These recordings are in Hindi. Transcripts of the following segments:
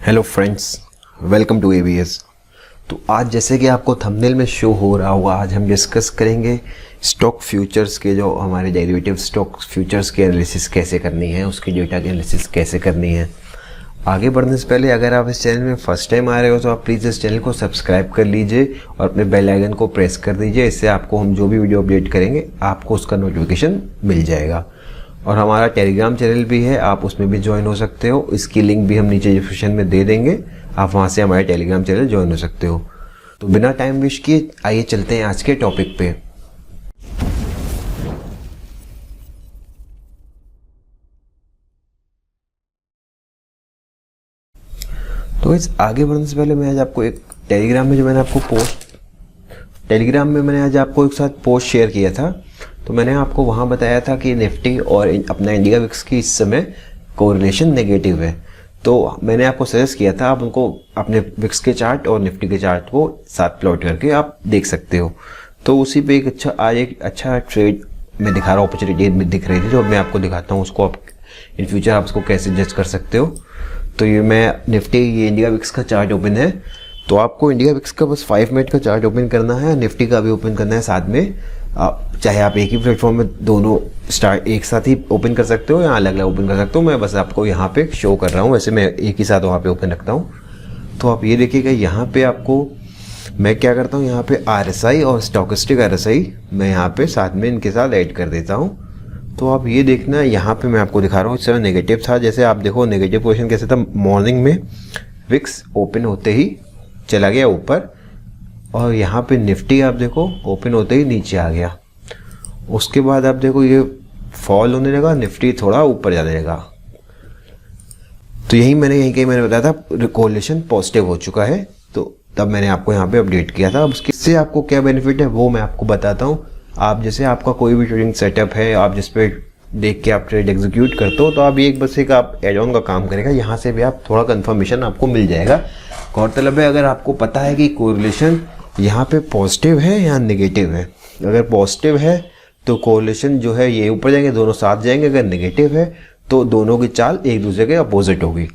Hello friends, welcome to ABS. तो आज जैसे कि आपको थंबनेल में शो हो रहा होगा, आज हम डिस्कस करेंगे स्टॉक फ्यूचर्स के, जो हमारे डेरिवेटिव स्टॉक फ्यूचर्स की एनालिसिस कैसे करनी है, उसकी डेटा की एनालिसिस कैसे करनी है। आगे बढ़ने से पहले अगर आप इस चैनल में फर्स्ट टाइम आ रहे हो तो आप प्लीज़ इस चैनल को सब्सक्राइब कर लीजिए और अपने बेल आइकन को प्रेस कर दीजिए। इससे आपको हम जो भी वीडियो अपडेट करेंगे आपको उसका नोटिफिकेशन मिल जाएगा। और हमारा टेलीग्राम चैनल भी है, आप उसमें भी ज्वाइन हो सकते हो। इसकी लिंक भी हम नीचे डिस्क्रिप्शन में दे देंगे, आप वहाँ से हमारे टेलीग्राम चैनल ज्वाइन हो सकते हो। तो बिना टाइम वेस्ट किए आइए चलते हैं आज के टॉपिक पे। तो इस आगे बढ़ने से पहले मैं आज आपको एक टेलीग्राम में मैंने आज आपको एक साथ पोस्ट शेयर किया था। तो मैंने आपको वहाँ बताया था कि निफ्टी और अपना इंडिया विक्स की इस समय कोरिलेशन नेगेटिव है। तो मैंने आपको सजेस्ट किया था आप उनको अपने विक्स के चार्ट और निफ्टी के चार्ट को साथ प्लॉट करके आप देख सकते हो। तो उसी पे एक अच्छा ट्रेड में दिखा रहा हूँ, अपॉर्चुनिटी दिख रही थी जो मैं आपको दिखाता हूँ। उसको आप इन फ्यूचर आप उसको कैसे जज कर सकते हो। तो ये मैं निफ्टी, ये इंडिया विक्स का चार्ट ओपन है। तो आपको इंडिया विक्स का बस 5 मिनट का चार्ट ओपन करना है, निफ्टी का भी ओपन करना है साथ में। चाहे आप एक ही प्लेटफॉर्म में दोनों स्टार्ट एक साथ ही ओपन कर सकते हो या अलग अलग ओपन कर सकते हो। मैं बस आपको यहाँ पे शो कर रहा हूँ, वैसे मैं एक ही साथ वहाँ पे ओपन रखता हूँ। तो आप ये देखिएगा, यहाँ पे आपको मैं क्या करता हूँ, यहाँ पे RSI और स्टॉकेस्टिक RSI मैं यहाँ पे साथ में इनके साथ ऐड कर देता हूँ। तो आप ये देखना, यहाँ पे मैं आपको दिखा रहा हूँ, इस समय नेगेटिव था। जैसे आप देखो नेगेटिव पोजीशन कैसे था, मॉर्निंग में विक्स ओपन होते ही चला गया ऊपर, और यहाँ पे निफ्टी आप देखो ओपन होते ही नीचे आ गया। उसके बाद आप देखो ये फॉल होने लगा, निफ्टी थोड़ा ऊपर जाने लगा। तो यहीं कहीं मैंने बताया था कोरिलेशन पॉजिटिव हो चुका है। तो तब मैंने आपको यहाँ पे अपडेट किया था। अब इससे आपको क्या बेनिफिट है वो मैं आपको बताता हूँ। आप जैसे आपका कोई भी ट्रेडिंग सेटअप है, आप जिस पे देख के आप ट्रेड एग्जीक्यूट करते हो, तो आप एक बस एक आप एड ऑन का काम करेगा, यहाँ से भी आप थोड़ा कंफर्मेशन आपको मिल जाएगा। गौरतलब है, अगर आपको पता है कि कोरिलेशन यहाँ पे पॉजिटिव है या नेगेटिव है। अगर पॉजिटिव है तो कोरिलेशन जो है ये ऊपर जाएंगे, दोनों साथ जाएंगे। अगर नेगेटिव है तो दोनों की चाल एक दूसरे के अपोजिट होगी।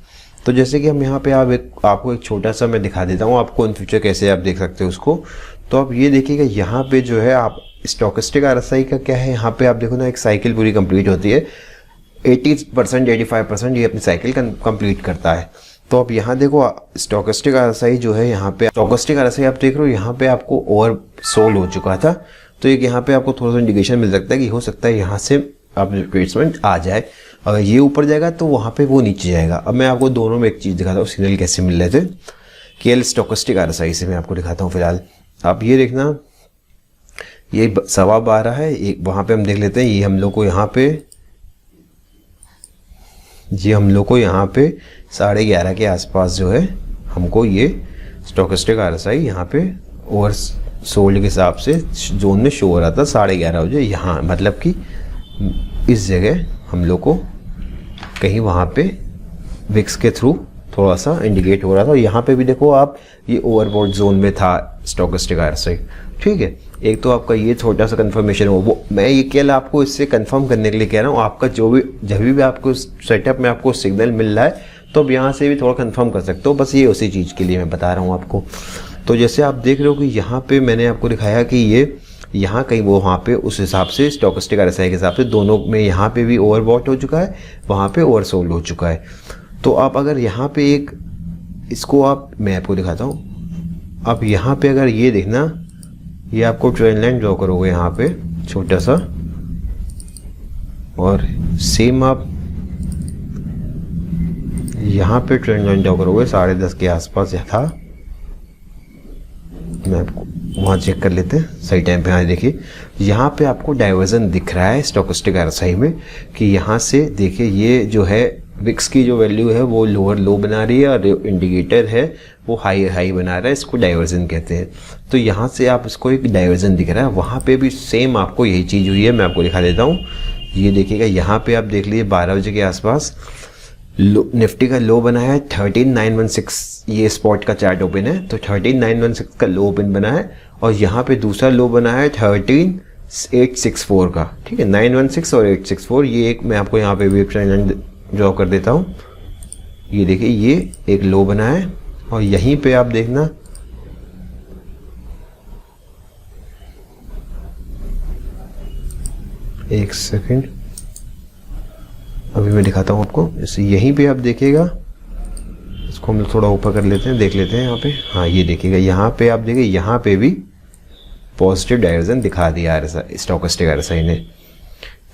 तो जैसे कि हम यहाँ पे आपको एक छोटा सा मैं दिखा देता हूँ, आपको इन फ्यूचर कैसे आप देख सकते हो उसको। तो आप ये देखिएगा, यहाँ पे जो है आप स्टॉकेस्टिक RSI का क्या है, यहाँ पे आप देखो ना, एक साइकिल पूरी कंप्लीट होती है। 80% 85% ये अपनी साइकिल कंप्लीट करता है। तो आप यहाँ देखो स्टॉकेस्टिक RSI जो है, यहाँ पे स्टॉकेस्टिक RSI आप देख रहे हो, यहाँ पे आपको ओवर सोल्ड हो चुका था। तो एक यहाँ पे आपको थोड़ा सा इंडिकेशन मिल सकता है कि हो सकता है यहाँ से आप रिट्रेसमेंट आ जाए। अगर ये ऊपर जाएगा तो वहाँ पे वो नीचे जाएगा। अब मैं आपको दोनों में एक चीज़ दिखाता हूँ, सिग्नल कैसे मिल रहे थे। केवल स्टॉकेस्टिक RSI से मैं आपको दिखाता हूँ फिलहाल। आप ये देखना, ये 12:15 है, एक वहाँ पे हम देख लेते हैं। ये हम लोग को यहाँ पे 11:30 के आसपास जो है हमको ये स्टॉकेस्टिक RSI यहाँ पे ओवर सोल्ड के हिसाब से जोन में शो हो रहा था 11:30 बजे। यहाँ मतलब कि इस जगह हम लोग को कहीं वहाँ पे विक्स के थ्रू थोड़ा सा इंडिकेट हो रहा था। यहाँ पे भी देखो आप, ये ओवरबॉट जोन में था स्टॉकेस्टिक RSI। ठीक है, एक तो आपका ये छोटा सा कंफर्मेशन हो, वो मैं ये केवल आपको इससे कंफर्म करने के लिए कह रहा हूँ। आपका जब भी आपको सेटअप में आपको सिग्नल मिल रहा है तो अब यहाँ से भी थोड़ा कंफर्म कर सकते हो। बस ये उसी चीज़ के लिए मैं बता रहा हूँ आपको। तो जैसे आप देख रहे हो कि यहाँ पे मैंने आपको दिखाया कि ये यहाँ कहीं वो वहाँ पे उस हिसाब से स्टॉकेस्टिक RSI के हिसाब से दोनों में यहाँ पे भी ओवरबॉट हो चुका है, वहाँ पे ओवरसोल्ड हो चुका है। तो आप अगर यहाँ पे इसको मैं आपको दिखाता हूँ। आप यहाँ पे अगर ये देखना, ये आपको ट्रेंड लाइन ड्रॉ करोगे यहाँ पे छोटा सा, और सेम आप यहाँ पे ट्रेंड लाइन ड्रॉ करोगे 10:30 के आसपास था। मैं आपको वहाँ चेक कर लेते हैं सही टाइम पे। यहाँ देखिए, यहाँ पे आपको डाइवर्जन दिख रहा है स्टॉकेस्टिक RSI में कि यहाँ से देखिए, ये जो है विक्स की जो वैल्यू है वो लोअर लो बना रही है और इंडिकेटर है वो हाई हाई बना रहा है। इसको डाइवर्जन कहते हैं। तो यहाँ से आप इसको एक डाइवर्जन दिख रहा है, वहाँ पे भी सेम आपको यही चीज़ हुई है। मैं आपको दिखा देता हूँ, ये देखिएगा यहाँ पे आप देख लीजिए 12 बजे के आसपास निफ्टी का लो बना है 13916। ये स्पॉट का चार्ट ओपन है, तो 13916 का लो ओपन बना है, और यहाँ पे दूसरा लो बना है 13864 का। ठीक है, 916 और 864। ये एक मैं आपको यहाँ पे भी ड्रॉ कर देता हूँ। ये देखिए ये एक लो बना है और यहीं पे आप देखना एक सेकंड, अभी मैं दिखाता हूँ आपको। जैसे यहीं पे आप देखिएगा, इसको हम लोग थोड़ा ऊपर कर लेते हैं, देख लेते हैं यहाँ पे। हाँ ये देखिएगा यहाँ पे आप देखिए यहाँ पे भी पॉजिटिव डाइवर्जन दिखा दिया स्टोकेस्टिक RSI ने।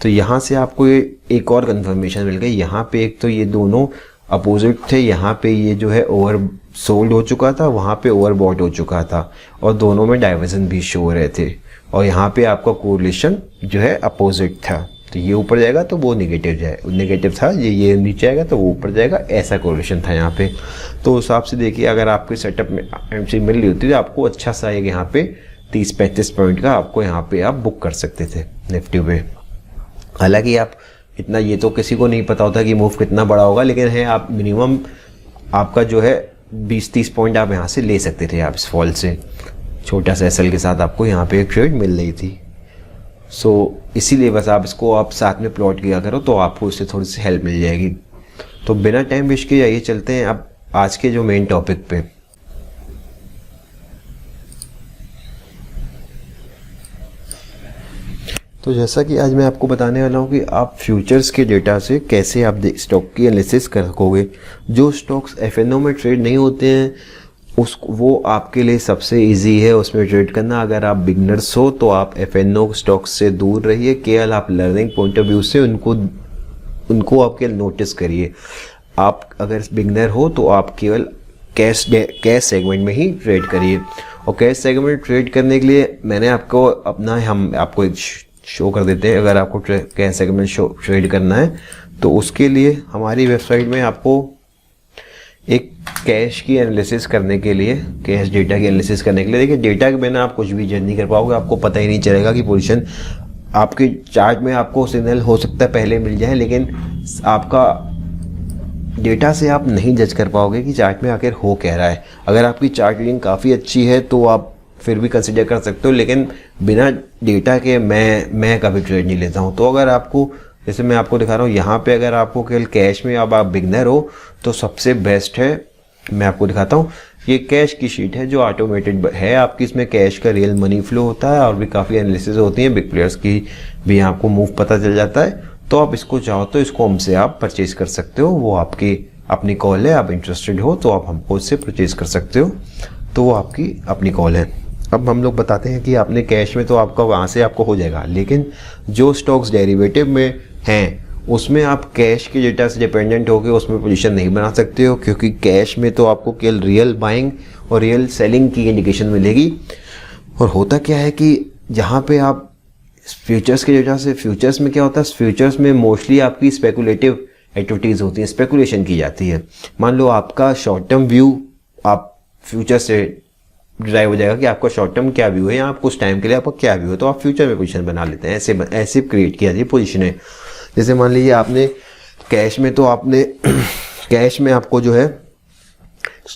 तो यहाँ से आपको ये एक और कंफर्मेशन मिल गई। यहाँ पे एक तो ये दोनों अपोजिट थे, यहाँ पे ये जो है ओवर सोल्ड हो चुका था, वहाँ पे ओवर बॉट हो चुका था और दोनों में डाइवर्जन भी शो हो रहे थे। और यहाँ पे आपका कोरिलेशन जो है अपोजिट था, तो ये ऊपर जाएगा तो वो नेगेटिव था, ये नीचे आएगा तो वो ऊपर जाएगा, ऐसा कोरिलेशन था यहाँ पे। तो उस हिसाब से देखिए अगर आपके सेटअप में एमसी मिल रही होती तो आपको अच्छा सा एक यहाँ पे 30-35 पॉइंट का आपको यहाँ पे आप बुक कर सकते थे निफ्टी पे। हालांकि आप इतना, ये तो किसी को नहीं पता होता कि मूव कितना बड़ा होगा, लेकिन है आप मिनिमम आपका जो है 20-30 पॉइंट आप यहाँ से ले सकते थे आप इस फॉल से। छोटा सा एसएल के साथ आपको यहाँ पे एक ट्रेड मिल रही थी। सो इसीलिए बस आप इसको आप साथ में प्लॉट किया करो तो आपको इससे थोड़ी सी हेल्प मिल जाएगी। तो बिना टाइम वेस्ट किए आइए चलते हैं अब आज के जो मेन टॉपिक पे। तो जैसा कि आज मैं आपको बताने वाला हूँ कि आप फ्यूचर्स के डेटा से कैसे आप स्टॉक की एनालिसिस कर सकोगे। जो स्टॉक्स एफएनओ में ट्रेड नहीं होते हैं वो आपके लिए सबसे इजी है उसमें ट्रेड करना। अगर आप बिगनर्स हो तो आप एफएनओ स्टॉक्स से दूर रहिए, केवल आप लर्निंग पॉइंट ऑफ व्यू से उनको आप केवल नोटिस करिए। आप अगर बिगनर हो तो आप केवल कैश सेगमेंट में ही ट्रेड करिए। और कैश सेगमेंट ट्रेड करने के लिए मैंने आपको हम आपको एक शो कर देते हैं। अगर आपको कैश सेगमेंट ट्रेड करना है तो उसके लिए हमारी वेबसाइट में आपको एक कैश की एनालिसिस करने के लिए, कैश डेटा की एनालिसिस करने के लिए, देखिए डेटा के बिना आप कुछ भी जज नहीं कर पाओगे। आपको पता ही नहीं चलेगा कि पोजीशन आपके चार्ट में आपको सिग्नल हो सकता है पहले मिल जाए, लेकिन आपका डेटा से आप नहीं जज कर पाओगे कि चार्ट में आखिर हो क्या रहा है। अगर आपकी चार्ट रीडिंग काफ़ी अच्छी है तो आप फिर भी कंसिडर कर सकते हो, लेकिन बिना डेटा के मैं कभी ट्रेड नहीं लेता हूँ। तो अगर आपको, जैसे मैं आपको दिखा रहा हूँ यहाँ पे, अगर आपको केवल कैश में अब आप बिगनर हो तो सबसे बेस्ट है, मैं आपको दिखाता हूँ। ये कैश की शीट है जो ऑटोमेटेड है आपकी, इसमें कैश का रियल मनी फ्लो होता है और भी काफ़ी एनालिसिस होती है, बिग प्लेयर्स की भी आपको मूव पता चल जाता है। तो आप इसको चाहो तो इसको हमसे आप परचेज कर सकते हो, वो आपकी अपनी कॉल है। आप इंटरेस्टेड हो तो आप हमको इससे परचेज कर सकते हो, तो वो आपकी अपनी कॉल है। अब हम लोग बताते हैं कि आपने कैश में तो आपका वहाँ से आपको हो जाएगा, लेकिन जो स्टॉक्स डेरिवेटिव में हैं उसमें आप कैश के डेटा से डिपेंडेंट होकर उसमें पोजीशन नहीं बना सकते हो, क्योंकि कैश में तो आपको केवल रियल बाइंग और रियल सेलिंग की इंडिकेशन मिलेगी। और होता क्या है कि जहाँ पे आप फ्यूचर्स के डेटा से, फ्यूचर्स में क्या होता है, फ्यूचर्स में मोस्टली आपकी स्पेकुलेटिव एक्टिविटीज़ होती हैं, स्पेकुलेशन की जाती है। मान लो आपका शॉर्ट टर्म व्यू आप फ्यूचर से ड्राइव हो जाएगा कि आपका शॉर्ट टर्म क्या व्यू है या आप कुछ टाइम के लिए आपका क्या व्यू है, तो आप फ्यूचर में पोजीशन बना लेते हैं। ऐसे क्रिएट की जाती है पोजीशन है। जैसे मान लीजिए आपने कैश में, तो आपने कैश में आपको जो है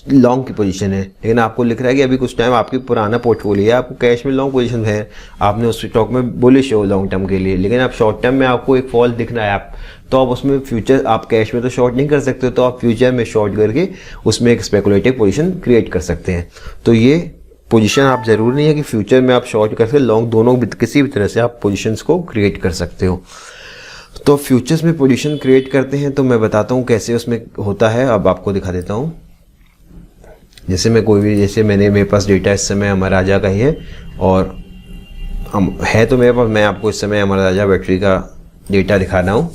लॉन्ग की पोजीशन है, लेकिन आपको लिख रहा है कि अभी कुछ टाइम आपकी पुराना पोर्टफोलियो है, आपको कैश में लॉन्ग पोजीशन है, आपने उस स्टॉक में बुलिश हो लॉन्ग टर्म के लिए, लेकिन आप शॉर्ट टर्म में आपको एक फॉल दिख रहा है, आप तो आप उसमें फ्यूचर, आप कैश में तो शॉर्ट नहीं कर सकते, तो आप फ्यूचर में शॉर्ट करके उसमें एक स्पेकुलेटिव पोजीशन क्रिएट कर सकते हैं। तो ये पोजीशन आप जरूरी नहीं है कि फ्यूचर में आप शॉर्ट कर सकते, लॉन्ग दोनों किसी भी तरह से आप पोजीशंस को क्रिएट कर सकते हो। तो फ्यूचर्स में पोजीशन क्रिएट करते हैं तो मैं बताता हूँ कैसे उसमें होता है। अब आपको दिखा देता हूँ। जैसे मैं कोई भी, जैसे मेरे पास डेटा इस समय अमर राजा का ही है और हम है, तो मेरे पास, मैं आपको इस समय अमर राजा बैटरी का डेटा दिखा रहा हूँ।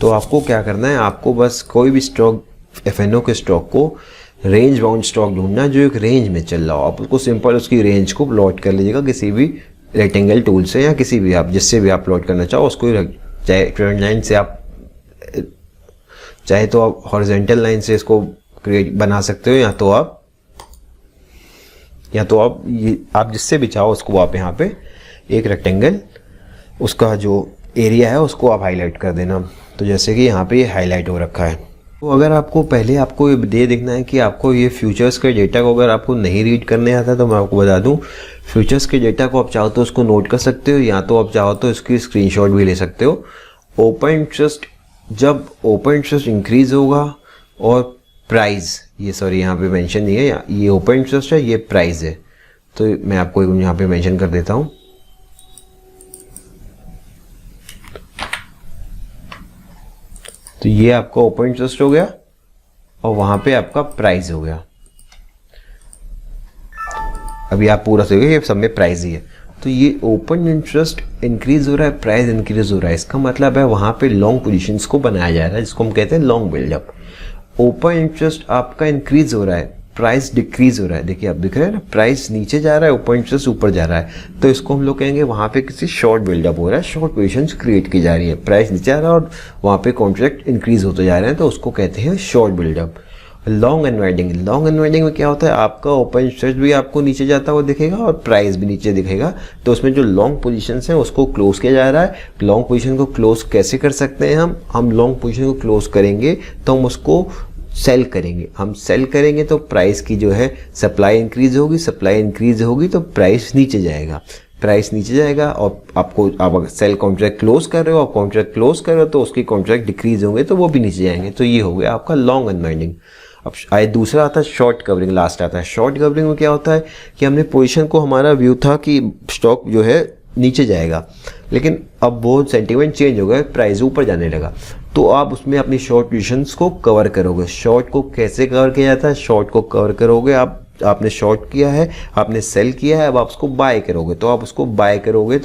तो आपको क्या करना है, आपको बस कोई भी स्टॉक, एफएनओ के स्टॉक को रेंज बाउंड स्टॉक ढूंढना जो एक रेंज में चल रहा हो। आप उसको सिंपल उसकी रेंज को प्लॉट कर लीजिएगा किसी भी रेक्टेंगल टूल से, या किसी भी आप जिससे भी आप प्लॉट करना चाहो उसको, चाहे ट्रेंड लाइन से आप, चाहे तो आप हॉरिजॉन्टल लाइन से इसको क्रिएट बना सकते हो, या तो आप जिससे भी चाहो उसको आप यहाँ पे एक रेक्टेंगल, उसका जो एरिया है उसको आप हाईलाइट कर देना। तो जैसे कि यहाँ पे ये हाईलाइट हो रखा है। तो अगर आपको पहले आपको ये देखना है कि आपको ये फ्यूचर्स के डेटा को अगर आपको नहीं रीड करने आता, तो मैं आपको बता दूं, फ्यूचर्स के डेटा को आप चाहो तो उसको नोट कर सकते हो, या तो आप चाहो तो इसकी स्क्रीनशॉट भी ले सकते हो। ओपन इंटरेस्ट, जब ओपन इंटरेस्ट इंक्रीज होगा और प्राइस, ये सॉरी यहाँ पे मेंशन नहीं है, ये ओपन इंटरेस्ट है, ये प्राइस है। तो मैं आपको यहाँ पे मेंशन कर देता हूँ। तो ये आपका ओपन इंटरेस्ट हो गया और वहां पे आपका प्राइस हो गया। अभी आप पूरा देखिए, ये सब में प्राइस ही है। तो ये ओपन इंटरेस्ट इंक्रीज हो रहा है, प्राइस इंक्रीज हो रहा है, इसका मतलब है वहां पे लॉन्ग पोजीशंस को बनाया जा रहा है, जिसको हम कहते हैं लॉन्ग बिल्डअप। ओपन इंटरेस्ट आपका इंक्रीज हो रहा है, प्राइस डिक्रीज हो रहा है। देखिए आप दिख रहे हैं ना, प्राइस नीचे जा रहा है, ओपन इंटरेस्ट ऊपर जा रहा है, तो इसको हम लोग कहेंगे वहां पे किसी शॉर्ट बिल्डअप हो रहा है, शॉर्ट पोजीशंस क्रिएट की जा रही है। प्राइस नीचे आ रहा है और वहां पे कॉन्ट्रैक्ट इंक्रीज होते जा रहे हैं, तो उसको कहते हैं short buildup. Long unwinding, long unwinding में क्या होता है, आपका ओपन इंटरेस्ट भी आपको नीचे जाता हुआ दिखेगा और प्राइस भी नीचे दिखेगा। तो उसमें जो लॉन्ग पोजीशंस हैं उसको क्लोज किया जा रहा है। लॉन्ग पोजीशन को क्लोज कैसे कर सकते हैं हम लॉन्ग पोजीशन को क्लोज करेंगे तो हम उसको सेल करेंगे। हम सेल करेंगे तो प्राइस की जो है सप्लाई इंक्रीज होगी, सप्लाई इंक्रीज होगी तो प्राइस नीचे जाएगा, प्राइस नीचे जाएगा। और आपको आप अगर सेल कॉन्ट्रैक्ट क्लोज कर रहे हो और कॉन्ट्रैक्ट क्लोज कर रहे हो तो उसकी कॉन्ट्रैक्ट डिक्रीज होंगे तो वो भी नीचे जाएंगे। तो ये हो गया आपका लॉन्ग अनवाइंडिंग। अब आए दूसरा आता है शॉर्ट कवरिंग, लास्ट आता है। शॉर्ट कवरिंग में क्या होता है कि हमने पोजीशन को, हमारा व्यू था कि स्टॉक जो है नीचे जाएगा, लेकिन अब वो सेंटीमेंट चेंज हो गया, प्राइस ऊपर जाने लगा, तो आप उसमें अपनी शॉर्ट पोजीशंस को कवर करोगे। शॉर्ट को कैसे कवर किया जाता है, शॉर्ट को कवर करोगे आपने शॉर्ट किया है, आपने सेल किया है, अब आप उसको बाय करोगे। तो आप उसको बाय करोगे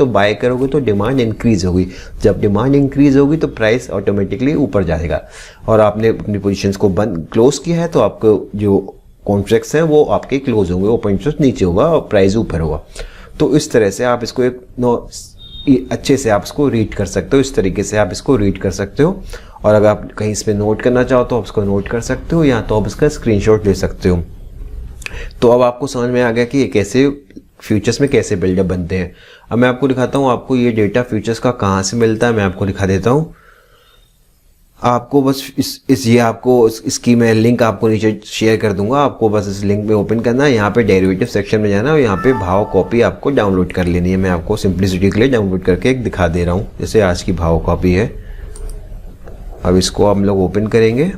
तो डिमांड इंक्रीज होगी। जब डिमांड इंक्रीज होगी तो प्राइस ऑटोमेटिकली ऊपर जाएगा। और आपने अपनी पोजीशंस को बंद क्लोज किया है तो आपको जो कॉन्ट्रैक्ट्स हैं वो आपके क्लोज होंगे, ओपन इंटरेस्ट नीचे होगा और प्राइस ऊपर होगा। तो इस तरह से आप इसको अच्छे से आप इसको रीड कर सकते हो, इस तरीके से आप इसको रीड कर सकते हो। और अगर आप कहीं इस पर नोट करना चाहो तो आप इसको नोट कर सकते हो, या तो आप इसका स्क्रीनशॉट ले सकते हो। तो अब आपको समझ में आ गया कि ये कैसे फ्यूचर्स में कैसे बिल्डअप बनते हैं। अब मैं आपको दिखाता हूँ आपको ये डेटा फ्यूचर्स का कहाँ से मिलता है, मैं आपको दिखा देता हूँ। आपको बस इसकी मैं लिंक आपको नीचे शेयर कर दूंगा, आपको बस इस लिंक में ओपन करना है, यहाँ पे डेरिवेटिव सेक्शन में जाना है और यहाँ पे भाव कॉपी आपको डाउनलोड कर लेनी है। मैं आपको सिंप्लिसिटी के लिए डाउनलोड करके एक दिखा दे रहा हूँ, जैसे आज की भाव कॉपी है। अब इसको हम लोग ओपन करेंगे।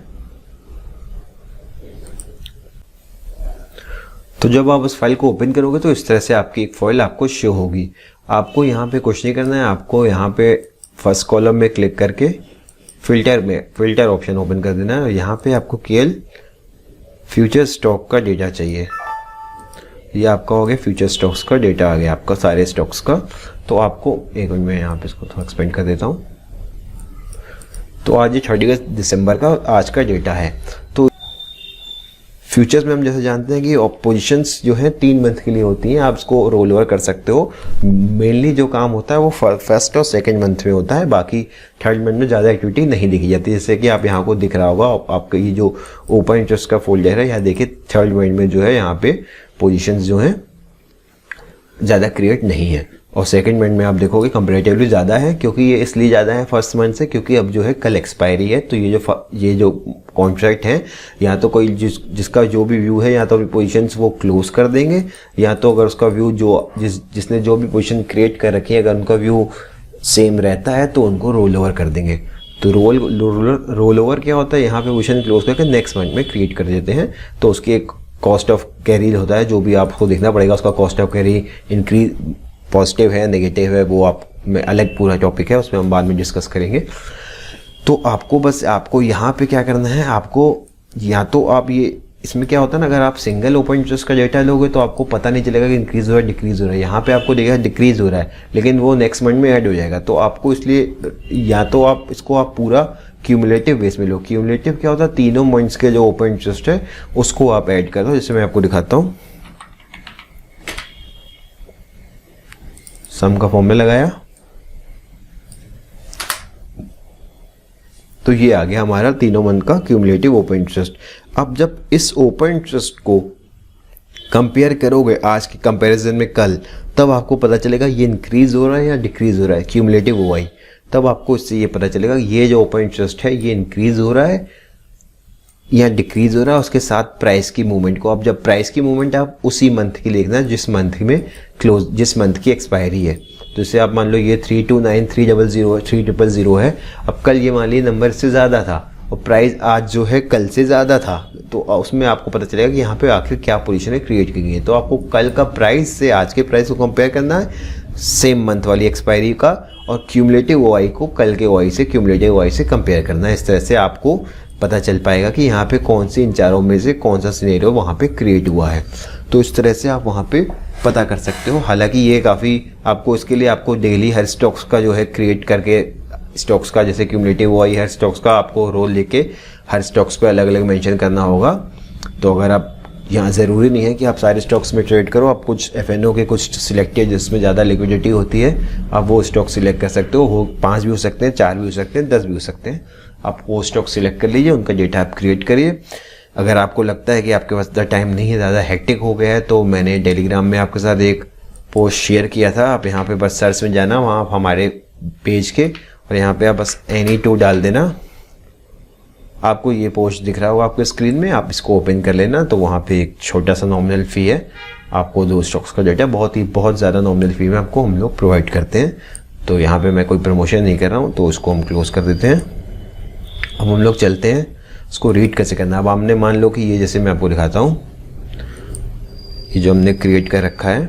तो जब आप उस फाइल को ओपन करोगे तो इस तरह से आपकी एक फाइल आपको शो होगी। आपको यहाँ पे कुछ नहीं करना है, आपको यहाँ पे फर्स्ट कॉलम में क्लिक करके फिल्टर ऑप्शन ओपन कर देना है। यहाँ पे आपको केवल फ्यूचर स्टॉक का डेटा चाहिए। ये आपका हो गया, फ्यूचर स्टॉक्स का डेटा आ गया आपका, सारे स्टॉक्स का। तो आपको एक मिनट में यहाँ पे इसको थोड़ा एक्सपेंड कर देता हूँ। तो आज ये 31 दिसंबर का आज का डेटा है। तो फ्यूचर्स में हम जैसे जानते हैं कि पोजीशंस जो है 3 मंथ के लिए होती हैं, आप इसको रोल ओवर कर सकते हो। मेनली जो काम होता है वो फर्स्ट और सेकंड मंथ में होता है, बाकी थर्ड मंथ में ज़्यादा एक्टिविटी नहीं दिखी जाती। जैसे कि आप यहाँ को दिख रहा होगा आपका ये जो ओपन इंटरेस्ट का फोल्डर है, यहाँ देखिए थर्ड मंथ में जो है यहाँ पे पोजीशंस जो हैं ज़्यादा क्रिएट नहीं है, और सेकंड मंथ में आप देखोगे कंपैरेटिवली ज़्यादा है। क्योंकि ये इसलिए ज़्यादा है फर्स्ट मंथ से, क्योंकि अब जो है कल एक्सपायरी है। तो ये जो कॉन्ट्रैक्ट है, या तो कोई जिसका जो भी व्यू है, या तो पोजीशंस वो क्लोज कर देंगे, या तो अगर उसका व्यू जिसने जो भी पोजीशन क्रिएट कर रखी है अगर उनका व्यू सेम रहता है तो उनको रोल ओवर कर देंगे। तो रोल ओवर क्या होता है, यहाँ पे पोजीशन क्लोज करके नेक्स्ट मंथ में क्रिएट कर देते हैं। तो उसकी एक कॉस्ट ऑफ कैरी होता है, जो भी आपको देखना पड़ेगा उसका cost of carry increase positive है नेगेटिव है, वो आप में अलग पूरा टॉपिक है, उसमें हम बाद में डिस्कस करेंगे। तो आपको यहाँ पे क्या करना है, आपको या तो आप ये इसमें क्या होता है ना, अगर आप सिंगल ओपन इंटरेस्ट का डेटा लोगे तो आपको पता नहीं चलेगा कि इंक्रीज हो रहा है डिक्रीज हो रहा है। यहाँ पे आपको देखा डिक्रीज हो रहा है, लेकिन वो नेक्स्ट मंथ में ऐड हो जाएगा। तो आपको इसलिए या तो आप इसको आप पूरा क्यूमुलेटिव बेस में लो। क्यूमुलेटिव क्या होता है, तीनों मंथ्स के जो ओपन इंटरेस्ट है उसको आप ऐड कर दो। जैसे मैं आपको दिखाता हूँ, सम का फॉर्मूला लगाया तो ये आ गया हमारा तीनों मंथ का क्यूमुलेटिव ओपन इंटरेस्ट। अब जब इस ओपन इंटरेस्ट को कंपेयर करोगे आज की कंपैरिजन में कल, तब आपको पता चलेगा ये इंक्रीज हो रहा है या डिक्रीज हो रहा है, क्यूमुलेटिव ओआई। तब आपको इससे ये पता चलेगा ये जो ओपन इंटरेस्ट है ये इंक्रीज हो रहा है या डिक्रीज हो रहा है, उसके साथ प्राइस की मूवमेंट को। अब जब प्राइस की मूवमेंट आप उसी मंथ की लिखना है जिस मंथ की एक्सपायरी है। तो इससे आप मान लो ये 329,300 है, अब कल ये मान लीजिए नंबर से ज़्यादा था और प्राइस आज जो है कल से ज़्यादा था, तो उसमें आपको पता चलेगा कि यहाँ पे आखिर क्या पोजीशन है क्रिएट की गई है। तो आपको कल का प्राइस से आज के प्राइस को कंपेयर करना है, सेम मंथ वाली एक्सपायरी का, और क्यूमुलेटिव ओआई को कल के ओआई से क्यूमुलेटिव ओआई से कंपेयर करना है। इस तरह से आपको पता चल पाएगा कि यहाँ पे कौन सी इन चारों में से कौन सा सिनेरियो वहाँ पे क्रिएट हुआ है। तो इस तरह से आप वहाँ पे पता कर सकते हो। हालांकि ये काफ़ी आपको, इसके लिए आपको डेली हर स्टॉक्स का जो है क्रिएट करके, स्टॉक्स का जैसे क्यूमुलेटिव ओआई हर स्टॉक्स का आपको रोल लेके हर स्टॉक्स पे अलग अलग मेंशन करना होगा। तो अगर आप यहाँ, ज़रूरी नहीं है कि आप सारे स्टॉक्स में ट्रेड करो, आप कुछ एफएनओ के कुछ सिलेक्टेड जिसमें ज़्यादा लिक्विडिटी होती है आप वो स्टॉक सिलेक्ट कर सकते हो। 5 भी हो सकते हैं, 4 भी हो सकते हैं, 10 भी हो सकते हैं। आप वो स्टॉक सिलेक्ट कर लीजिए, उनका डेटा आप क्रिएट करिए। अगर आपको लगता है कि आपके पास ज़्यादा टाइम नहीं है, ज़्यादा हेक्टिक हो गया है, तो मैंने टेलीग्राम में आपके साथ एक पोस्ट शेयर किया था। आप यहाँ पे बस सर्च में जाना, वहाँ हमारे पेज के, और यहाँ पे आप बस Any2 डाल देना। आपको ये पोस्ट दिख रहा होगा आपके स्क्रीन में, आप इसको ओपन कर लेना। तो वहाँ पे एक छोटा सा नॉमिनल फ़ी है, आपको 2 स्टॉक्स का डेटा बहुत ज़्यादा नॉमिनल फ़ी में आपको हम लोग प्रोवाइड करते हैं। तो यहाँ पे मैं कोई प्रमोशन नहीं कर रहा हूँ, तो उसको हम क्लोज़ कर देते हैं। अब हम लोग चलते हैं इसको रीड कैसे करना। अब हमने मान लो कि ये, जैसे मैं आपको दिखाता हूँ, ये जो हमने क्रिएट कर रखा है,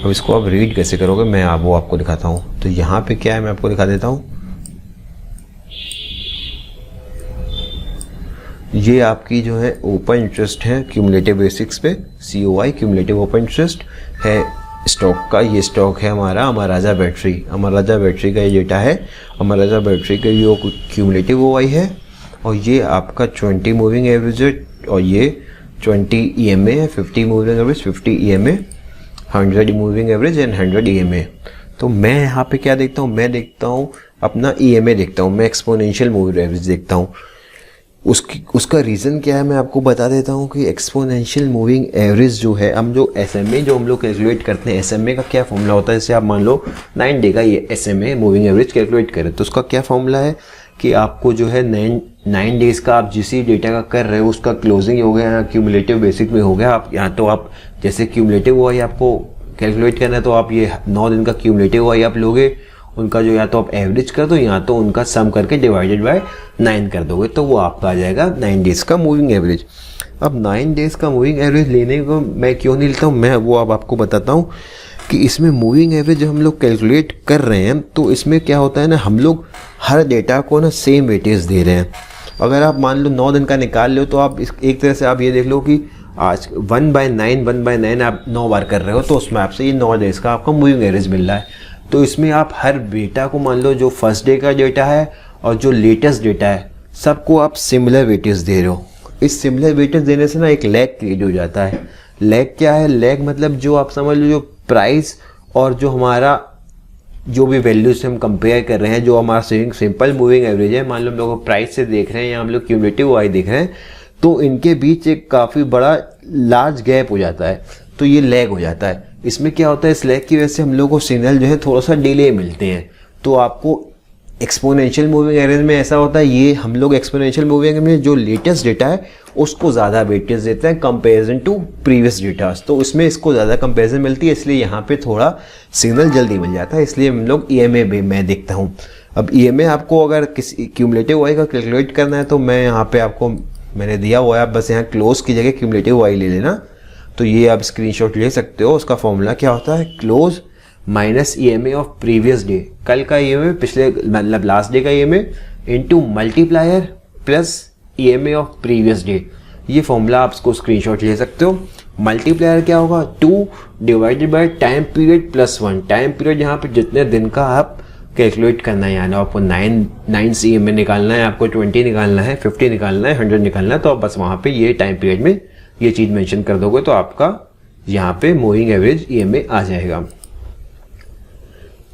अब इसको आप रीड कैसे करोगे मैं वो आपको दिखाता हूँ। तो यहाँ पे क्या है मैं आपको दिखा देता हूँ। ये आपकी जो है ओपन इंटरेस्ट है क्यूमुलेटिव बेसिक्स पे, COI क्यूमुलेटिव ओपन इंटरेस्ट है स्टॉक का। ये स्टॉक है हमारा अमर राजा बैटरी। अमर राजा बैटरी का ये डेटा है। अमर राजा बैटरी का ये क्यूमुलेटिव OI है, और ये आपका 20 मूविंग एवरेज है, और ये 20 EMA है, 50 moving average, 50 EMA, 100 moving average and 100 EMA। तो मैं यहाँ पे क्या देखता हूँ, मैं देखता हूँ अपना EMA देखता हूँ, मैं एक्सपोनेंशियल मूविंग एवरेज देखता हूँ। उसका रीज़न क्या है मैं आपको बता देता हूँ कि एक्सपोनेंशियल मूविंग एवरेज जो है, हम जो SMA जो हम लोग कैलकुलेट करते हैं, SMA का क्या फॉर्मूला होता है। जैसे आप मान लो 9 डे का ये SMA मूविंग एवरेज कैलकुलेट करें, तो उसका क्या फॉर्मूला है कि आपको जो है 9 डेज़ का आप जिस डेटा का कर रहे हो उसका क्लोजिंग हो गया, क्यूमुलेटिव बेसिक में हो गया। आप यहाँ तो आप जैसे क्यूमुलेटिव OI आपको कैलकुलेट करना है, तो आप ये 9 दिन का क्यूमुलेटिव OI आप लोगे, उनका जो या तो आप एवरेज कर दो या तो उनका सम करके डिवाइडेड बाय 9 कर दोगे, तो वो आपका आ जाएगा 9 डेज़ का मूविंग एवरेज। अब 9 डेज़ का मूविंग एवरेज लेने को मैं क्यों नहीं लेता हूँ, मैं वो अब आपको बताता हूँ कि इसमें मूविंग एवरेज जब हम लोग कैलकुलेट कर रहे हैं तो इसमें क्या होता है ना, हम लोग हर डेटा को ना सेम वेटेज दे रहे हैं। अगर आप मान लो 9 दिन का निकाल लो, तो आप एक तरह से आप ये देख लो कि आज 1/9 आप 9 बार कर रहे हो, तो उसमें आपसे ये 9 डेज़ का आपका मूविंग एवरेज मिल रहा है। तो इसमें आप हर डेटा को मान लो, जो फर्स्ट डे का डेटा है और जो लेटेस्ट डेटा है, सबको आप सिमिलर वेटेज दे रहे हो। इस सिमिलर वेटेज देने से ना एक लैग क्रिएट हो जाता है। लैग क्या है, लैग मतलब जो आप समझ लो, जो प्राइस और जो हमारा जो भी वैल्यू से हम कंपेयर कर रहे हैं, जो हमारा सिंपल मूविंग एवरेज है, मान लो हम लोग प्राइस से देख रहे हैं या हम लोग क्यूमुलेटिव OI देख रहे हैं, तो इनके बीच एक काफ़ी बड़ा लार्ज गैप हो जाता है, तो ये लैग हो जाता है। इसमें क्या होता है, इस लैग की वजह से हम लोग को सिग्नल जो है थोड़ा सा डिले मिलते हैं। तो आपको एक्सपोनेंशियल मूविंग एवरेज में ऐसा होता है, ये हम लोग एक्सपोनेंशियल मूविंग एवरेज में जो लेटेस्ट डेटा है उसको ज़्यादा वेटेज देते हैं कंपेरिजन टू प्रीवियस डेटा, तो उसमें इसको ज़्यादा कंपेरिजन मिलती है, इसलिए यहाँ पे थोड़ा सिग्नल जल्दी मिल जाता है, इसलिए हम लोग EMA भी मैं देखता हूँ। अब EMA आपको अगर किसी क्यूमुलेटिव OI का कैलकुलेट करना है, तो मैं यहाँ पे आपको मैंने दिया हुआ है, आप बस यहाँ क्लोज की जगह क्यूमुलेटिव OI ले लेना। तो ये आप स्क्रीनशॉट ले सकते हो। उसका फॉर्मूला क्या होता है, close minus EMA of previous day, कल का EMA, पिछले मतलब लास्ट डे का EMA, into multiplier plus EMA of previous day. ये फॉर्मूला आप इसको स्क्रीनशॉट ले सकते हो। मल्टीप्लायर क्या होगा, 2 divided by time period plus 1। Time period यहाँ पे जितने दिन का आप कैलकुलेट करना है, यानी आपको 9 से EMA निकालना है, आपको 20 निकालना है, 50 निकालना है, 100 निकालना है, तो आप बस वहाँ पे ये टाइम पीरियड में ये चीज़ मेंशन कर दोगे, तो आपका यहाँ पे मूविंग एवरेज EMA आ जाएगा।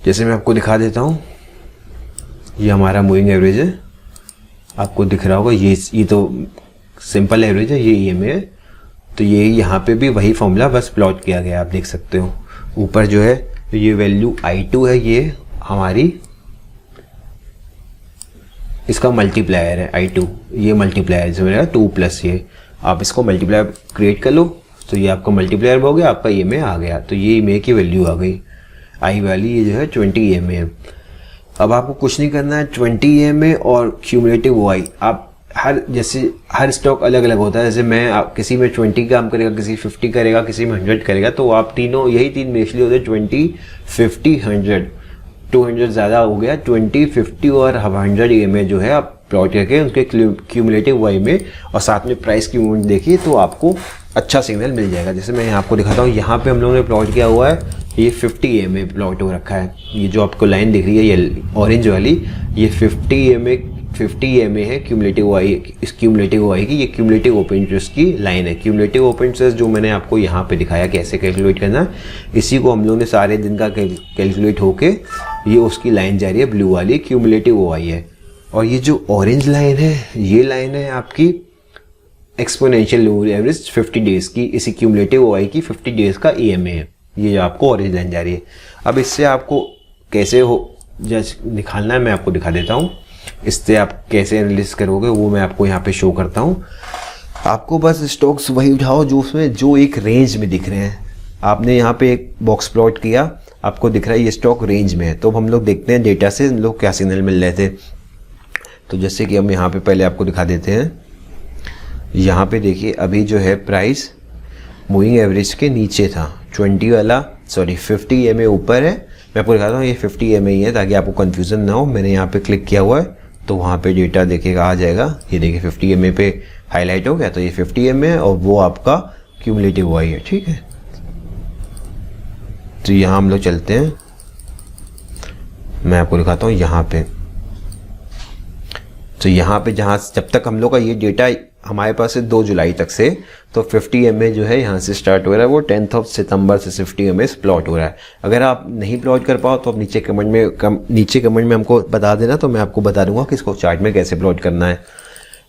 जैसे मैं आपको दिखा देता हूँ, ये हमारा मूविंग एवरेज है, आपको दिख रहा होगा, ये तो सिंपल एवरेज है, ये EMA है। तो ये यहाँ पे भी वही फॉर्मूला बस प्लॉट किया गया, आप देख सकते हो। ऊपर जो है ये वैल्यू I2 है, ये हमारी इसका मल्टीप्लायर है I2, ये मल्टीप्लायर जो है 2 प्लस ये, आप इसको मल्टीप्लायर क्रिएट कर लो, तो ये आपका मल्टीप्लायर हो गया, आपका EMA आ गया। तो ये EMA की वैल्यू आ गई, आई वाली ये जो है 20 EMA है। अब आपको कुछ नहीं करना है, 20 EMA और क्यूमुलेटिव OI आप हर स्टॉक अलग अलग होता है। जैसे किसी में 20 काम करेगा, किसी 50 करेगा, किसी में 100 करेगा। तो आप तीनों यही तीन बेसिकली होते हैं, 20, 50, 100। 200 ज़्यादा हो गया, 20, 50 और 100 EMA जो है आप प्लॉट करके उनके क्यूमुलेटिव वाई में और साथ में प्राइस की मूवमेंट देखिए तो आपको अच्छा सिग्नल मिल जाएगा। जैसे मैं आपको दिखाता हूँ, यहाँ पे हम लोगों ने प्लॉट किया हुआ है, ये 50 EMA प्लॉट हो रखा है। ये जो आपको लाइन दिख रही है ये ऑरेंज वाली, ये 50 EMA है क्यूमुलेटिव वाई। इस क्यूमुलेटिव वाई की ये क्यूमुलेटिव ओपन इंटरेस्ट की लाइन है। क्यूमुलेटिव ओपन इंटरेस्ट जो मैंने आपको यहाँ पे दिखाया कैसे कैलकुलेट करना, इसी को हम लोगों ने सारे दिन का कैलकुलेट होके ये उसकी लाइन जा रही है, ब्लू वाली क्यूमुलेटिव वाई है। और ये जो ऑरेंज लाइन है, ये लाइन है आपकी एक्सपोनेंशियल मूविंग एवरेज 50 डेज की। इसी क्यूमुलेटिव वाई की 50 डेज का EMA है, ये जो आपको ऑरेंज लाइन जा रही है। अब इससे आपको कैसे निकालना है मैं आपको दिखा देता हूँ। इससे आप कैसे एनालिसिस करोगे वो मैं आपको यहाँ पे शो करता हूँ। आपको बस स्टॉक्स वही उठाओ जो उसमें जो एक रेंज में दिख रहे हैं। आपने यहाँ पे एक बॉक्स प्लॉट किया, आपको दिख रहा है ये स्टॉक रेंज में है। तो हम लोग देखते हैं डेटा से हम लोग क्या सिग्नल मिल रहे थे। तो जैसे कि हम यहाँ पे पहले आपको दिखा देते हैं, यहाँ पे देखिए अभी जो है प्राइस मूविंग एवरेज के नीचे था, 50 EMA ऊपर है। मैं आपको दिखाता हूँ, ये 50 EMA ही है ताकि आपको कन्फ्यूज़न ना हो। मैंने यहाँ पे क्लिक किया हुआ है तो वहाँ पे डेटा देखिएगा आ जाएगा। ये देखिए 50 EMA पे हाईलाइट हो गया, तो ये 50 EMA है और वो आपका क्यूमुलेटिव वाई है, ठीक है। तो यहाँ हम लोग चलते हैं, मैं आपको दिखाता हूँ यहाँ पे। तो यहाँ पे जब तक हम लोग का ये डेटा हमारे पास है 2 जुलाई तक से, तो 50 EMA जो है यहाँ से स्टार्ट हो रहा है, वो 10 सितंबर से 50 EMA प्लॉट हो रहा है। अगर आप नहीं प्लॉट कर पाओ तो आप नीचे कमेंट में हमको बता देना, तो मैं आपको बता दूंगा कि इसको चार्ट में कैसे प्लॉट करना है।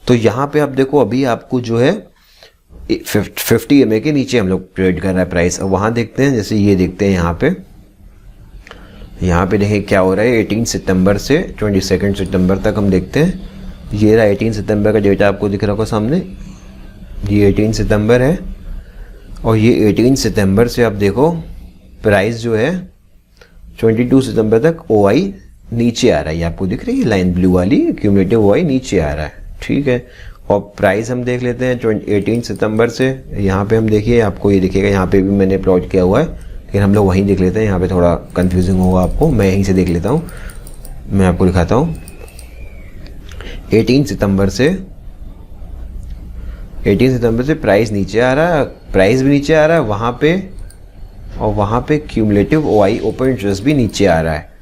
तो यहाँ पे आप देखो अभी आपको जो है 50 EMA के नीचे हम लोग ट्रेड कर रहा है प्राइस। और वहाँ देखते हैं, जैसे ये देखते हैं यहाँ पे देखें क्या हो रहा है। 18 सितंबर से 22 सितंबर तक हम देखते हैं, ये रहा 18 सितंबर का डेटा आपको दिख रहा होगा सामने, ये 18 सितंबर है। और ये 18 सितंबर से आप देखो प्राइस जो है 22 सितंबर तक OI नीचे आ रहा है, ये आपको दिख रही है लाइन ब्लू वाली क्यूमुलेटिव OI नीचे आ रहा है, ठीक है। और प्राइस हम देख लेते हैं 18 सितंबर से। यहाँ पे हम देखिए, आपको ये दिखेगा, यहाँ पे भी मैंने प्लॉट किया हुआ है, लेकिन हम लोग वहीं देख लेते हैं। यहाँ पे थोड़ा कंफ्यूजिंग होगा आपको, मैं यहीं से देख लेता हूँ, मैं आपको दिखाता हूँ। 18 सितंबर से प्राइस नीचे आ रहा है, प्राइस भी नीचे आ रहा है वहाँ पे, और वहाँ पे क्यूमुलेटिव OI ओपन इंटरेस्ट भी नीचे आ रहा है।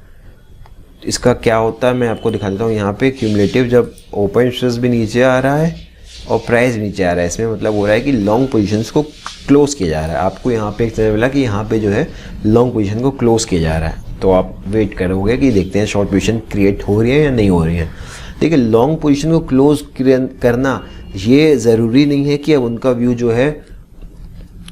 इसका क्या होता है मैं आपको दिखा देता हूँ। यहाँ पे क्यूमुलेटिव जब ओपन इंटरेस्ट भी नीचे आ रहा है और प्राइस भी नीचे आ रहा है, इसमें मतलब हो रहा है कि लॉन्ग पोजीशंस को क्लोज किया जा रहा है। आपको यहाँ पे एक तरह मिला कि यहाँ पे जो है लॉन्ग पोजीशन को क्लोज किया जा रहा है, तो आप वेट करोगे कि देखते हैं शॉर्ट पोजीशन क्रिएट हो रही है या नहीं हो रही है। देखिए लॉन्ग पोजीशन को क्लोज करना ये ज़रूरी नहीं है कि अब उनका व्यू जो है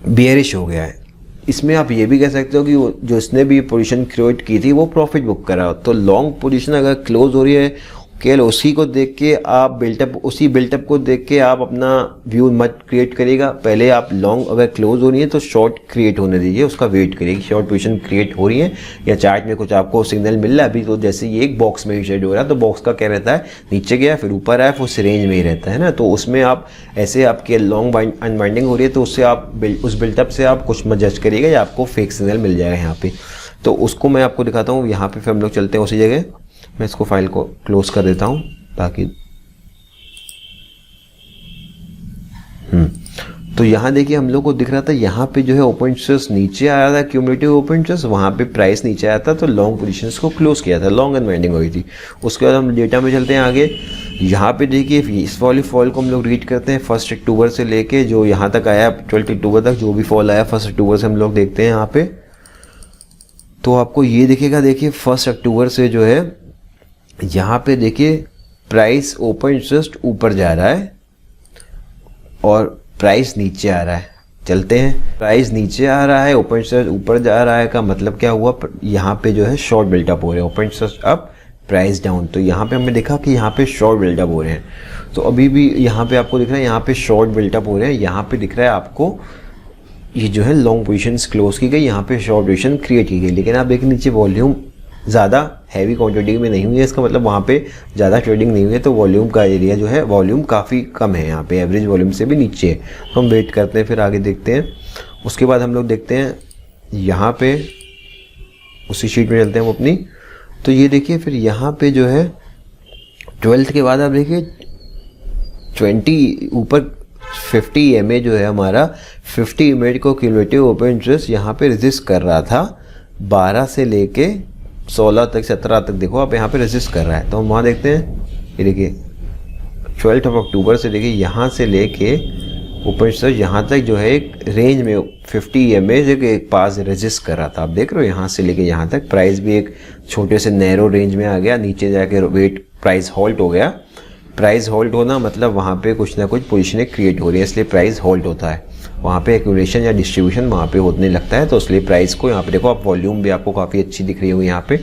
बेयरिश हो गया है। इसमें आप ये भी कह सकते हो कि जो इसने भी पोजीशन क्रिएट की थी वो प्रॉफिट बुक करा। तो लॉन्ग पोजीशन अगर क्लोज हो रही है, केवल उसी को देख के आप उसी बिल्टअप को देख के आप अपना व्यू मत क्रिएट करिएगा। पहले आप लॉन्ग अगर क्लोज हो रही है तो शॉर्ट क्रिएट होने दीजिए, उसका वेट करिए कि शॉर्ट पोजीशन क्रिएट हो रही है या चार्ट में कुछ आपको सिग्नल मिल रहा है। अभी तो जैसे ये एक बॉक्स में ही ट्रेड हो रहा है, तो बॉक्स का क्या रहता है, नीचे गया फिर ऊपर आया, फिर उस रेंज में ही रहता है ना। तो उसमें आप ऐसे आपके लॉन्ग अनवाइंडिंग हो रही है तो उससे आप उस बिल्टअप से आप कुछ मत जज करिएगा या आपको फेक सिग्नल मिल जाएगा यहाँ पे। तो उसको मैं आपको दिखाता हूँ। यहाँ पे फिर हम लोग चलते हैं उसी जगह, मैं इसको फाइल को क्लोज कर देता हूँ ताकि तो यहाँ देखिए हम लोग को दिख रहा था यहाँ पे जो है ओपन इंटरेस्ट नीचे आ रहा था, क्यूमुलेटिव ओपन इंटरेस्ट, वहाँ पे प्राइस नीचे आया था तो लॉन्ग पोजीशंस को क्लोज किया था, लॉन्ग अनवाइंडिंग हुई थी। उसके बाद हम डेटा में चलते हैं आगे। यहाँ पे देखिए इस वाली फॉल को हम लोग रीड करते हैं 1 अक्टूबर से लेके जो यहाँ तक आया 12 अक्टूबर तक, जो भी फॉल आया 1 अक्टूबर से हम लोग देखते हैं यहाँ पे। तो आपको ये दिखेगा, देखिए 1 अक्टूबर से जो है यहाँ पे देखिए प्राइस ओपन इंटरेस्ट ऊपर जा रहा है और प्राइस नीचे आ रहा है। चलते हैं, प्राइस नीचे आ रहा है, ओपन इंटरेस्ट ऊपर जा रहा है का मतलब क्या हुआ, यहाँ पे जो है शॉर्ट बिल्टअप हो रहे हैं, open interest up price down. तो यहाँ पे हमने देखा कि यहाँ पे शॉर्ट बिल्टअप हो रहे हैं। तो अभी भी यहाँ पे आपको दिख रहा है यहाँ पे शॉर्ट बिल्टअप हो रहे हैं। यहाँ पे दिख रहा है आपको ये जो है लॉन्ग पोजीशंस क्लोज की गई, यहाँ पे शॉर्ट पोजीशन क्रिएट की गई। लेकिन आप देखिए नीचे वॉल्यूम ज़्यादा हैवी क्वांटिटी में नहीं हुई है, इसका मतलब वहाँ पे ज़्यादा ट्रेडिंग नहीं हुई है, तो वॉल्यूम का एरिया जो है वॉल्यूम काफ़ी कम है यहाँ पे, एवरेज वॉल्यूम से भी नीचे है। तो हम वेट करते हैं, फिर आगे देखते हैं। उसके बाद हम लोग देखते हैं यहाँ पे उसी शीट में चलते हैं हम अपनी। तो ये देखिए फिर यहाँ पे जो है 12th के बाद आप देखिए 20 ऊपर 50 EMA जो है हमारा 50 EMA को क्यूमुलेटिव ओपन इंटरेस्ट यहाँ पे रेजिस्ट कर रहा था 12 से लेके 16 तक 17 तक, देखो आप यहाँ पे रेजिस्ट कर रहा है। तो हम वहाँ देखते हैं, ये देखिए 12 अक्टूबर से देखिए यहाँ से लेके ओपन इंटरेस्ट यहाँ तक जो है एक रेंज में 50 EMA के पास रेजिस्ट कर रहा था। आप देख रहे हो यहाँ से लेके यहाँ तक प्राइस भी एक छोटे से नैरो रेंज में आ गया, नीचे जाके वेट प्राइस होल्ड हो गया। प्राइस होल्ड होना मतलब वहाँ पे कुछ ना कुछ पोजीशनें क्रिएट हो रही है, इसलिए प्राइस होल्ड होता है। वहाँ पे एक्यूमुलेशन या डिस्ट्रीब्यूशन वहाँ पे होने लगता है, तो इसलिए प्राइस को यहाँ पे देखो आप, वॉल्यूम भी आपको काफ़ी अच्छी दिख रही होगी यहाँ पे।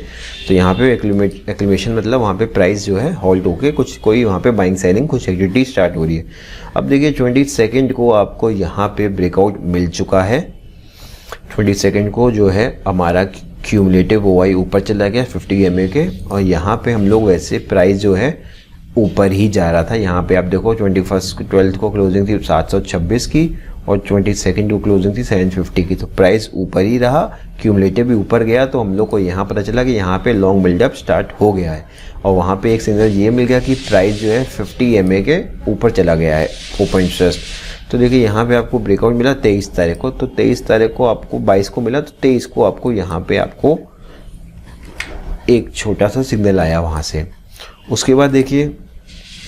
तो यहाँ पे एक्यूमुलेशन मतलब वहाँ पे प्राइस जो है होल्ड होके कुछ कोई वहाँ पे बाइंग सेलिंग कुछ एक्टिविटी स्टार्ट हो रही है। अब देखिए 22 को आपको यहाँ पे ब्रेकआउट मिल चुका है। 22 को जो है हमारा क्यूमुलेटिव OI ऊपर चला गया 50 EMA के, और यहाँ पे हम लोग वैसे प्राइस जो है ऊपर ही जा रहा था। यहाँ पे आप देखो 12th को क्लोजिंग थी 726 की और 22 को क्लोजिंग थी 750 की, तो प्राइस ऊपर ही रहा, क्यूमुलेटिव भी ऊपर गया। तो हम लोग को यहाँ पता चला कि यहाँ पे लॉन्ग बिल्डअप स्टार्ट हो गया है, और वहाँ पे एक सिग्नल ये मिल गया कि प्राइस जो है 50 EMA के ऊपर चला गया है ओपन इंटरेस्ट। तो देखिए यहाँ पे आपको ब्रेकआउट मिला 23 तारीख को, तो 23 तारीख को आपको 22 को मिला, तो 23 को आपको यहाँ पे आपको एक छोटा सा सिग्नल आया वहाँ से। उसके बाद देखिए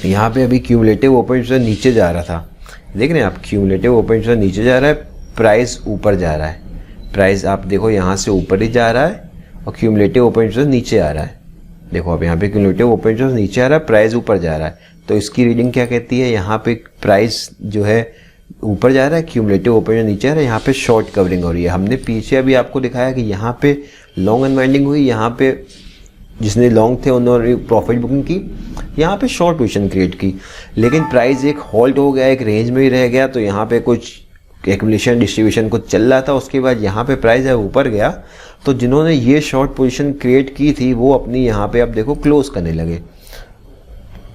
यहाँ पे अभी क्यूमुलेटिव ओपन इंटरेस्ट नीचे जा रहा था, देख रहे हैं आप, क्यूमुलेटिव ओपन इंटरेस्ट नीचे जा रहा है, प्राइस ऊपर जा रहा है। प्राइस आप देखो यहाँ से ऊपर ही जा रहा है और क्यूमुलेटिव ओपन इंटरेस्ट नीचे आ रहा है। देखो आप यहाँ पे क्यूमुलेटिव ओपन इंटरेस्ट नीचे आ रहा है, प्राइस ऊपर जा रहा है। तो इसकी रीडिंग क्या कहती है, यहाँ पे प्राइस जो है ऊपर जा रहा है, क्यूमुलेटिव ओपन इंटरेस्ट नीचे आ रहा है, यहाँ पे शॉर्ट कवरिंग हो रही है। हमने पीछे अभी आपको दिखाया कि यहाँ पे लॉन्ग अनवाइंडिंग हुई, यहाँ पे जिसने लॉन्ग थे उन्होंने प्रॉफिट बुकिंग की, यहाँ पे शॉर्ट पोजीशन क्रिएट की, लेकिन प्राइस एक होल्ड हो गया, एक रेंज में ही रह गया। तो यहाँ पे कुछ एक्यूमुलेशन डिस्ट्रीब्यूशन कुछ चल रहा था, उसके बाद यहाँ पे प्राइस है ऊपर गया। तो जिन्होंने ये शॉर्ट पोजीशन क्रिएट की थी वो अपनी यहाँ पे आप देखो क्लोज करने लगे,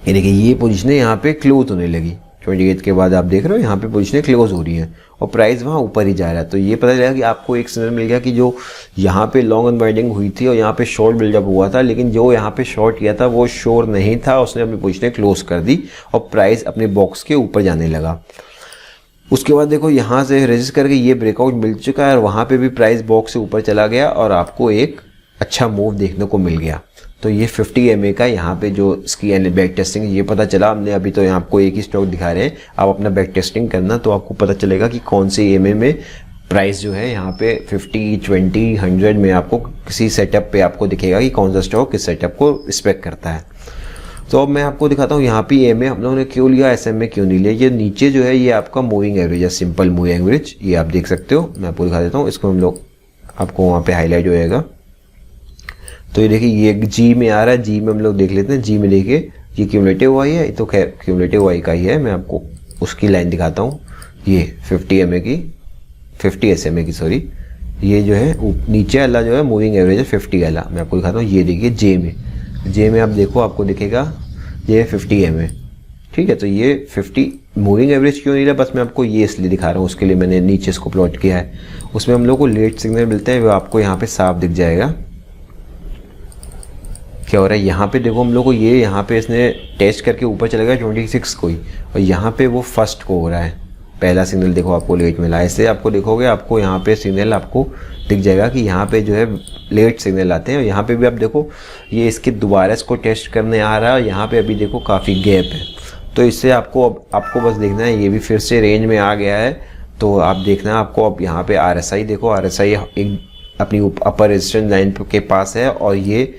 ये देखिए ये पोजीशनें यहाँ पे क्लोज होने लगी। 28 के बाद आप देख रहे हो यहाँ पे पोजीशनें क्लोज हो रही हैं और प्राइस वहाँ ऊपर ही जा रहा है। तो ये पता चला कि आपको एक सिग्नल मिल गया कि जो यहाँ पे लॉन्ग अनवाइंडिंग हुई थी और यहाँ पे शॉर्ट बिल्डअप हुआ था, लेकिन जो यहाँ पे शॉर्ट किया था वो श्योर नहीं था, उसने अपनी पोजीशनें क्लोज कर दी और प्राइस अपने बॉक्स के ऊपर जाने लगा। उसके बाद देखो यहाँ से रजिस्ट करके ये ब्रेकआउट मिल चुका है और वहाँ पे भी प्राइस बॉक्स से ऊपर चला गया और आपको एक अच्छा मूव देखने को मिल गया। तो ये 50 EMA का यहाँ पे जो इसकी बैक टेस्टिंग ये पता चला हमने। अभी तो यहाँ आपको एक ही स्टॉक दिखा रहे हैं, आप अपना बैक टेस्टिंग करना तो आपको पता चलेगा कि कौन से EMA में प्राइस जो है यहाँ पे 50, 20, 100 में आपको किसी सेटअप पे आपको दिखेगा कि कौन सा स्टॉक किस सेटअप को रिस्पेक्ट करता है। तो अब मैं आपको दिखाता हूँ यहाँ पे EMA हम लोगों ने क्यों लिया, SMA क्यों नहीं लिया। ये नीचे जो है ये आपका मूविंग एवरेज है, सिंपल मूविंग एवरेज, ये आप देख सकते हो। मैं आपको दिखा देता हूँ, इसको हम लोग आपको वहाँ पे हाईलाइट हो जाएगा। तो ये देखिए ये G में आ रहा है, G में हम लोग देख लेते हैं। G में देखिए ये क्यूमुलेटिव OI है, तो खैर क्यूमुलेटिव OI का ही है। मैं आपको उसकी लाइन दिखाता हूँ, ये 50 EMA की 50 SMA की सॉरी, ये जो है नीचे वाला जो है मूविंग एवरेज है 50 वाला। मैं आपको दिखाता हूँ, ये देखिए J में आप देखो आपको दिखेगा ये 50 EMA, ठीक है। तो ये 50 मूविंग एवरेज क्यों नहीं रहा, बस मैं आपको ये इसलिए दिखा रहा हूँ, उसके लिए मैंने नीचे इसको प्लॉट किया है। उसमें हम लोग को लेट सिग्नल मिलते हैं, वो आपको यहाँ पे साफ दिख जाएगा क्या हो रहा है। यहाँ पे देखो हम लोग को ये यहाँ पे इसने टेस्ट करके ऊपर चला गया 26 को ही, और यहाँ पे वो फर्स्ट को हो रहा है। पहला सिग्नल देखो आपको लेट मिला, ऐसे आपको देखोगे आपको यहाँ पे सिग्नल आपको दिख जाएगा कि यहाँ पे जो है लेट सिग्नल आते हैं। और यहाँ पे भी आप देखो ये इसके दोबारा इसको टेस्ट करने आ रहा है, और यहाँ पे अभी देखो काफ़ी गैप है। तो इससे आपको बस देखना है, ये भी फिर से रेंज में आ गया है। तो आप देखना है आपको अब यहाँ पे RSI देखो, RSI एक अपनी अपर रेजिस्टेंस लाइन के पास है और ये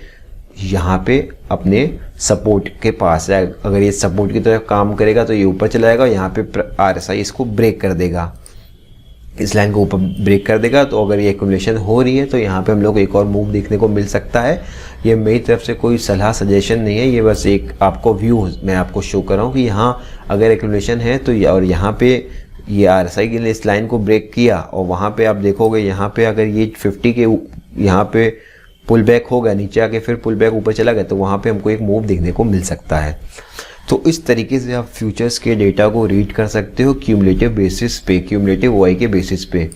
यहाँ पे अपने सपोर्ट के पास है। अगर ये सपोर्ट की तरफ काम करेगा तो ये ऊपर चला जाएगा, यहाँ पे RSI इसको ब्रेक कर देगा, इस लाइन को ऊपर ब्रेक कर देगा। तो अगर ये एक्यूमुलेशन हो रही है तो यहाँ पे हम लोग एक और मूव देखने को मिल सकता है। ये मेरी तरफ से कोई सलाह सजेशन नहीं है, ये बस एक आपको व्यू मैं आपको शो कर रहा हूँ कि यहाँ अगर एक्यूमुलेशन है तो और यहाँ पे ये RSI के लिए इस लाइन को ब्रेक किया और वहाँ पे आप देखोगे यहाँ पे अगर ये 50 के यहाँ पे पुल बैक हो गया नीचे आके फिर पुल बैक ऊपर चला गया तो वहाँ पे हमको एक मूव देखने को मिल सकता है। तो इस तरीके से आप फ्यूचर्स के डेटा को रीड कर सकते हो क्यूमुलेटिव बेसिस पे, क्यूमुलेटिव ओआई के बेसिस पे।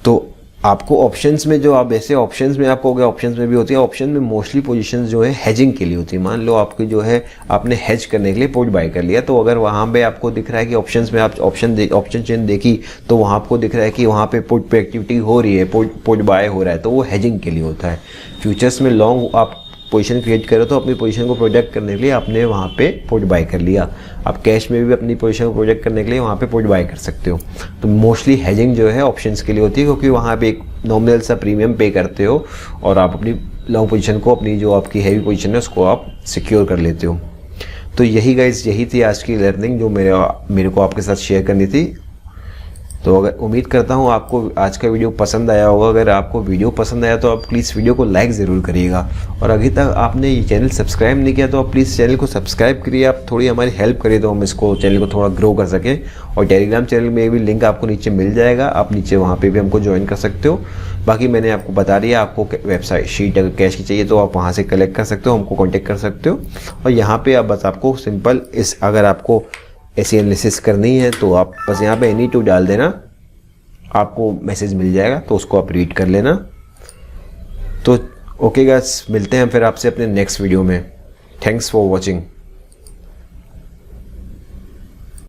तो आपको ऑप्शंस में जो आप ऐसे ऑप्शंस में आपको हो गया, ऑप्शंस में भी होती है, ऑप्शन में मोस्टली पोजीशंस जो है हेजिंग के लिए होती है। मान लो आपकी जो है आपने हेज करने के लिए पुट बाय कर लिया, तो अगर वहाँ पे आपको दिख रहा है कि ऑप्शंस में आप ऑप्शन चेन देखी तो वहाँ आपको दिख रहा है कि वहाँ पे पुट पे एक्टिविटी हो रही है, पुट बाय हो रहा है, तो वो हेजिंग के लिए होता है। फ्यूचर्स में लॉन्ग आप पोजीशन क्रिएट करो तो अपनी पोजीशन को प्रोटेक्ट करने के लिए आपने वहाँ पे पुट बाय कर लिया। आप कैश में भी अपनी पोजीशन को प्रोटेक्ट करने के लिए वहाँ पे पुट बाय कर सकते हो। तो मोस्टली हेजिंग जो है ऑप्शंस के लिए होती है, क्योंकि वहाँ पे एक नॉमिनल सा प्रीमियम पे करते हो और आप अपनी लॉन्ग पोजीशन को, अपनी जो आपकी हैवी पोजीशन है उसको आप सिक्योर कर लेते हो। तो यही गाइस, यही थी आज की लर्निंग जो मेरे को आपके साथ शेयर करनी थी। तो अगर उम्मीद करता हूँ आपको आज का वीडियो पसंद आया होगा। अगर आपको वीडियो पसंद आया तो आप प्लीज़ वीडियो को लाइक ज़रूर करिएगा, और अभी तक आपने ये चैनल सब्सक्राइब नहीं किया तो आप प्लीज़ चैनल को सब्सक्राइब करिए। आप थोड़ी हमारी हेल्प करिए तो हम इसको चैनल को थोड़ा ग्रो कर सकें। और टेलीग्राम चैनल में भी लिंक आपको नीचे मिल जाएगा, आप नीचे वहाँ पर भी हमको ज्वाइन कर सकते हो। बाकी मैंने आपको बता दिया, आपको वेबसाइट शीट अगर कैश की चाहिए तो आप वहाँ से कलेक्ट कर सकते हो, हमको कॉन्टेक्ट कर सकते हो। और यहाँ पर आप बस आपको सिंपल अगर आपको ऐसी एनालिसिस करनी है तो आप बस यहाँ पे any2 डाल देना, आपको मैसेज मिल जाएगा, तो उसको आप रीड कर लेना। तो ओके गाइस, मिलते हैं फिर आपसे अपने नेक्स्ट वीडियो में। Thanks for watching.